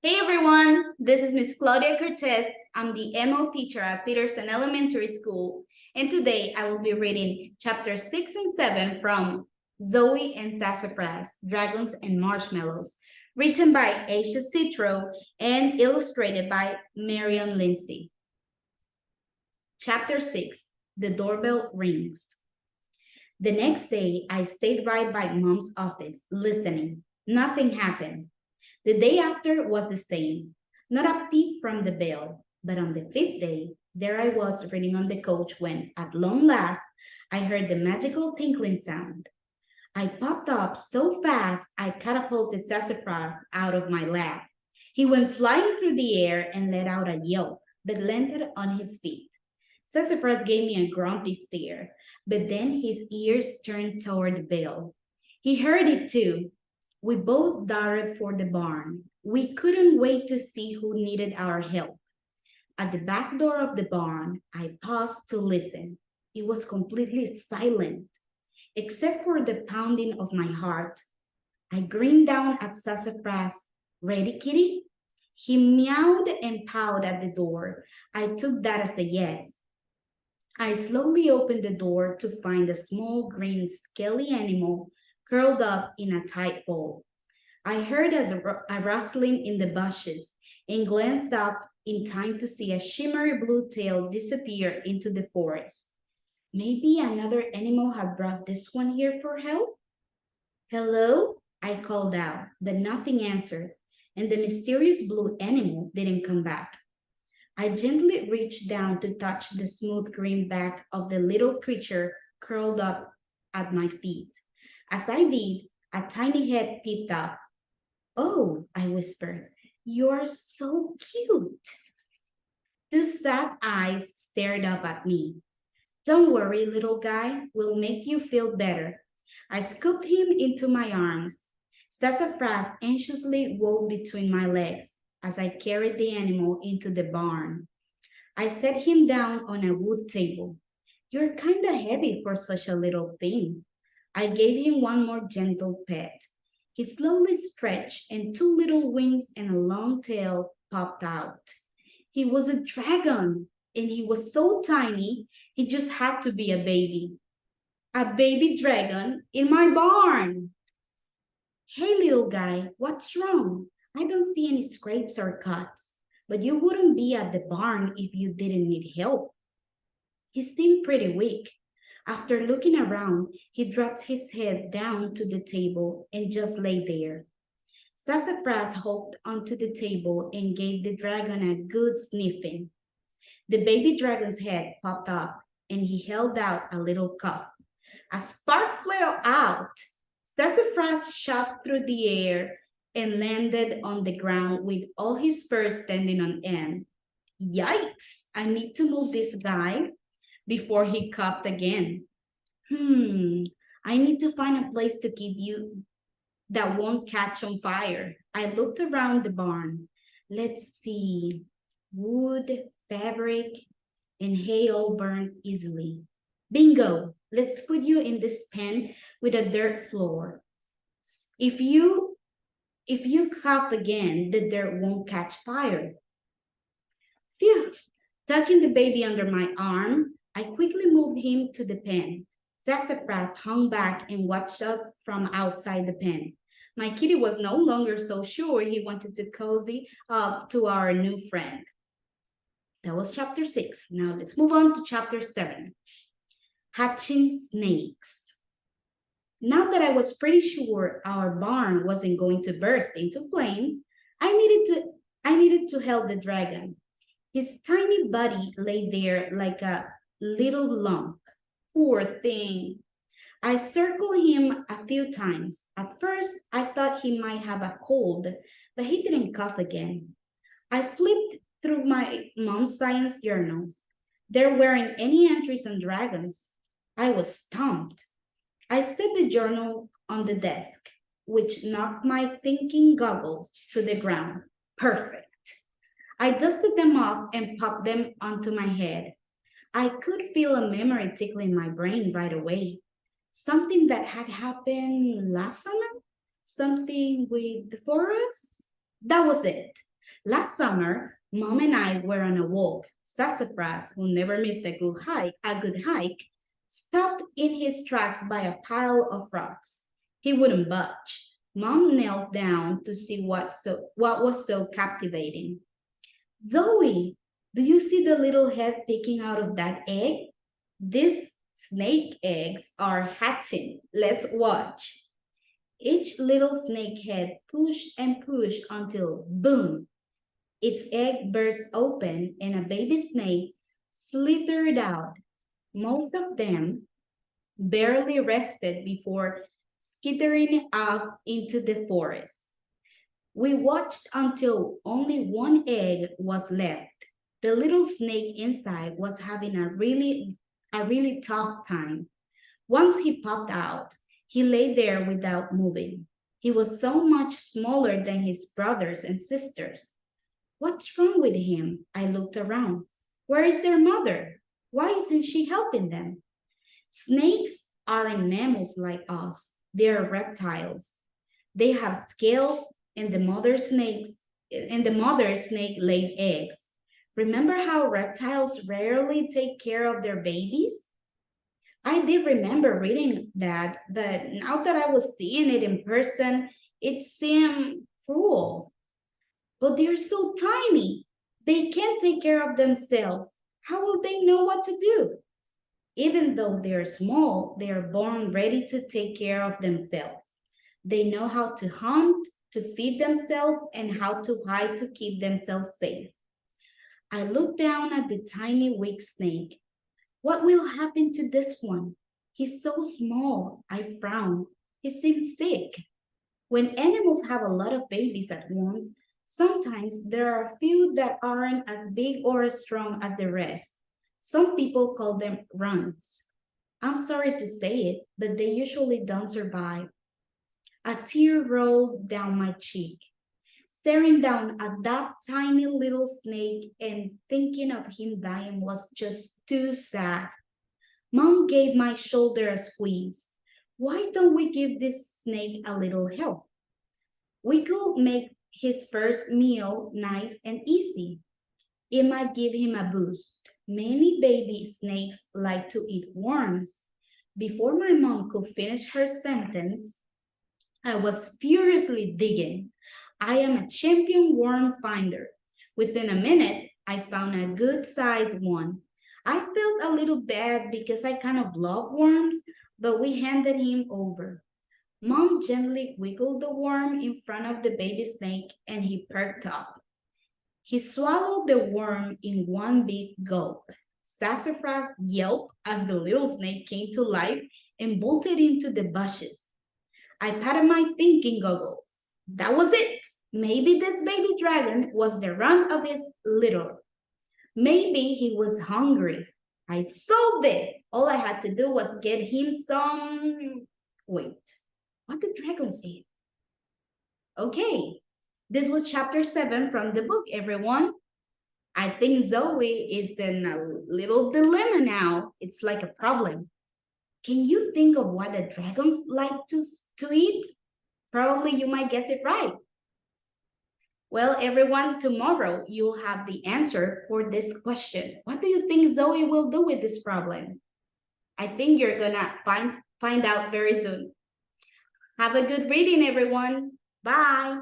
Hey everyone, this is Miss Claudia Cortez. I'm the MO teacher at Peterson Elementary School, and today I will be reading chapter 6 and 7 from Zoey and Sassafrass, Dragons and Marshmallows, written by Aisha Citro and illustrated by Marion Lindsay. Chapter 6, The Doorbell Rings. The next day, I stayed right by Mom's office, listening. Nothing happened. The day after was the same. Not a peep from the bell. But on the fifth day, there I was reading on the couch when, at long last, I heard the magical tinkling sound. I popped up so fast I catapulted Sassafrass out of my lap. He went flying through the air and let out a yelp, but landed on his feet. Sassafrass gave me a grumpy stare, but then his ears turned toward the bell. He heard it too. We both darted for the barn. We couldn't wait to see who needed our help. At the back door of the barn, I paused to listen. It was completely silent, except for the pounding of my heart. I grinned down at Sassafrass. Ready, kitty? He meowed and pawed at the door. I took that as a yes. I slowly opened the door to find a small green scaly animal curled up in a tight ball. I heard a rustling in the bushes and glanced up in time to see a shimmery blue tail disappear into the forest. Maybe another animal had brought this one here for help? Hello? I called out, but nothing answered, and the mysterious blue animal didn't come back. I gently reached down to touch the smooth green back of the little creature curled up at my feet. As I did, a tiny head peeped up. Oh, I whispered, you're so cute. Two sad eyes stared up at me. Don't worry, little guy, we'll make you feel better. I scooped him into my arms. Sassafrass anxiously wove between my legs as I carried the animal into the barn. I set him down on a wood table. You're kinda heavy for such a little thing. I gave him one more gentle pet. He slowly stretched and two little wings and a long tail popped out. He was a dragon and he was so tiny, he just had to be a baby. A baby dragon in my barn. Hey, little guy, what's wrong? I don't see any scrapes or cuts, but you wouldn't be at the barn if you didn't need help. He seemed pretty weak. After looking around, he dropped his head down to the table and just lay there. Sassafrass hopped onto the table and gave the dragon a good sniffing. The baby dragon's head popped up and he held out a little cuff. A spark flew out. Sassafrass shot through the air and landed on the ground with all his fur standing on end. Yikes! I need to move this guy before he coughed again. I need to find a place to keep you that won't catch on fire. I looked around the barn. Let's see. Wood, fabric, and hay all burn easily. Bingo! Let's put you in this pen with a dirt floor. If you cough again, the dirt won't catch fire. Phew! Tucking the baby under my arm, I quickly moved him to the pen. Sassafrass hung back and watched us from outside the pen. My kitty was no longer so sure he wanted to cozy up to our new friend. That was chapter 6. Now let's move on to chapter 7. Hatching snakes. Now that I was pretty sure our barn wasn't going to burst into flames, I needed to help the dragon. His tiny body lay there like a little lump. Poor thing. I circled him a few times. At first, I thought he might have a cold, but he didn't cough again. I flipped through my mom's science journals. There weren't any entries on dragons. I was stumped. I set the journal on the desk, which knocked my thinking goggles to the ground. Perfect. I dusted them off and popped them onto my head. I could feel a memory tickling my brain right away. Something that had happened last summer? Something with the forest? That was it. Last summer, Mom and I were on a walk. Sassafrass, who never missed a good hike, stopped in his tracks by a pile of rocks. He wouldn't budge. Mom knelt down to see what was so captivating. Zoey, do you see the little head peeking out of that egg? These snake eggs are hatching. Let's watch. Each little snake head pushed and pushed until boom, its egg burst open and a baby snake slithered out. Most of them barely rested before skittering off into the forest. We watched until only one egg was left. The little snake inside was having a really tough time. Once he popped out, he lay there without moving. He was so much smaller than his brothers and sisters. What's wrong with him? I looked around. Where is their mother? Why isn't she helping them? Snakes aren't mammals like us. They are reptiles. They have scales and the mother snake laid eggs. Remember how reptiles rarely take care of their babies? I did remember reading that, but now that I was seeing it in person, it seemed cruel. But they're so tiny. They can't take care of themselves. How will they know what to do? Even though they're small, they are born ready to take care of themselves. They know how to hunt, to feed themselves, and how to hide to keep themselves safe. I looked down at the tiny weak snake. What will happen to this one? He's so small. I frowned. He seemed sick. When animals have a lot of babies at once, sometimes there are a few that aren't as big or as strong as the rest. Some people call them runts. I'm sorry to say it, but they usually don't survive. A tear rolled down my cheek. Staring down at that tiny little snake and thinking of him dying was just too sad. Mom gave my shoulder a squeeze. Why don't we give this snake a little help? We could make his first meal nice and easy. It might give him a boost. Many baby snakes like to eat worms. Before my mom could finish her sentence, I was furiously digging. I am a champion worm finder. Within a minute, I found a good sized one. I felt a little bad because I kind of love worms, but we handed him over. Mom gently wiggled the worm in front of the baby snake and he perked up. He swallowed the worm in one big gulp. Sassafrass yelped as the little snake came to life and bolted into the bushes. I patted my thinking goggles. That was it. Maybe this baby dragon was the run of his litter. Maybe he was hungry. I solved it. All I had to do was get him some... Wait, what did dragon say? Okay, this was chapter 7 from the book, everyone. I think Zoe is in a little dilemma now. It's like a problem. Can you think of what the dragons like to eat? Probably you might guess it right. Well, everyone, tomorrow you'll have the answer for this question. What do you think Zoe will do with this problem? I think you're gonna find out very soon. Have a good reading, everyone. Bye.